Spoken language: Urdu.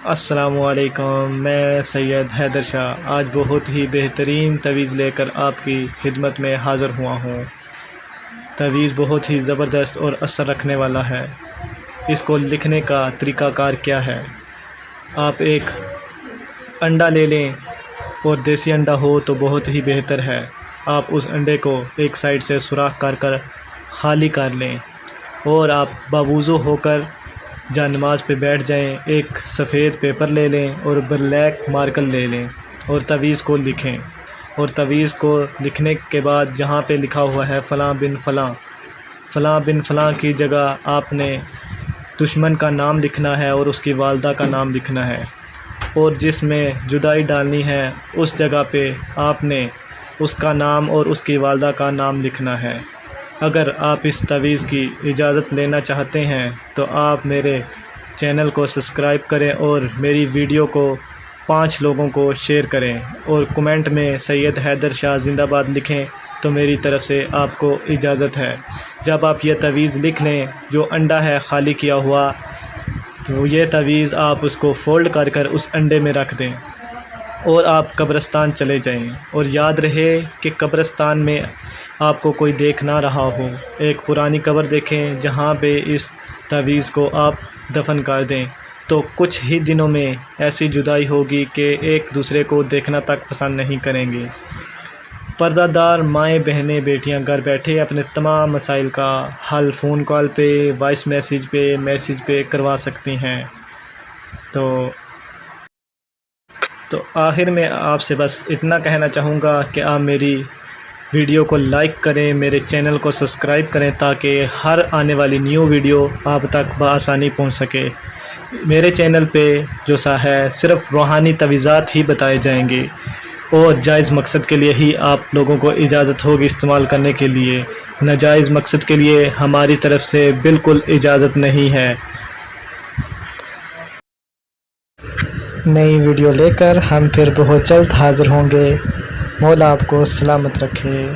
السلام علیکم، میں سید حیدر شاہ آج بہت ہی بہترین تویز لے کر آپ کی خدمت میں حاضر ہوا ہوں۔ تویز بہت ہی زبردست اور اثر رکھنے والا ہے۔ اس کو لکھنے کا طریقہ کار کیا ہے؟ آپ ایک انڈا لے لیں اور دیسی انڈا ہو تو بہت ہی بہتر ہے۔ آپ اس انڈے کو ایک سائڈ سے سوراخ کر خالی کر لیں اور آپ باوضو ہو کر جہاں نماز پہ بیٹھ جائیں، ایک سفید پیپر لے لیں اور بلیک مارکر لے لیں اور تویز کو لکھیں۔ اور تویز کو لکھنے کے بعد جہاں پہ لکھا ہوا ہے فلاں بن فلاں، فلاں بن فلاں کی جگہ آپ نے دشمن کا نام لکھنا ہے اور اس کی والدہ کا نام لکھنا ہے، اور جس میں جدائی ڈالنی ہے اس جگہ پہ آپ نے اس کا نام اور اس کی والدہ کا نام لکھنا ہے۔ اگر آپ اس تویز کی اجازت لینا چاہتے ہیں تو آپ میرے چینل کو سبسکرائب کریں اور میری ویڈیو کو 5 لوگوں کو شیئر کریں اور کمنٹ میں سید حیدر شاہ زندہ باد لکھیں تو میری طرف سے آپ کو اجازت ہے۔ جب آپ یہ تویز لکھ لیں، جو انڈا ہے خالی کیا ہوا، تو یہ تویز آپ اس کو فولڈ کر اس انڈے میں رکھ دیں اور آپ قبرستان چلے جائیں، اور یاد رہے کہ قبرستان میں آپ کو کوئی دیکھ نہ رہا ہو، ایک پرانی قبر دیکھیں جہاں پہ اس تویز کو آپ دفن کر دیں، تو کچھ ہی دنوں میں ایسی جدائی ہوگی کہ ایک دوسرے کو دیکھنا تک پسند نہیں کریں گے۔ پردہ دار مائیں بہنیں بیٹیاں گھر بیٹھے اپنے تمام مسائل کا حل فون کال پہ، وائس میسیج پہ کروا سکتی ہیں۔ تو آخر میں آپ سے بس اتنا کہنا چاہوں گا کہ آپ میری ویڈیو کو لائک کریں، میرے چینل کو سبسکرائب کریں تاکہ ہر آنے والی نیو ویڈیو آپ تک بآسانی پہنچ سکے۔ میرے چینل پہ جو سا ہے صرف روحانی تویزات ہی بتائے جائیں گے اور جائز مقصد کے لیے ہی آپ لوگوں کو اجازت ہوگی استعمال کرنے کے لیے، ناجائز مقصد کے لیے ہماری طرف سے بالکل اجازت نہیں ہے۔ نئی ویڈیو لے کر ہم پھر بہت جلد حاضر ہوں گے۔ مولا آپ کو سلامت رکھے۔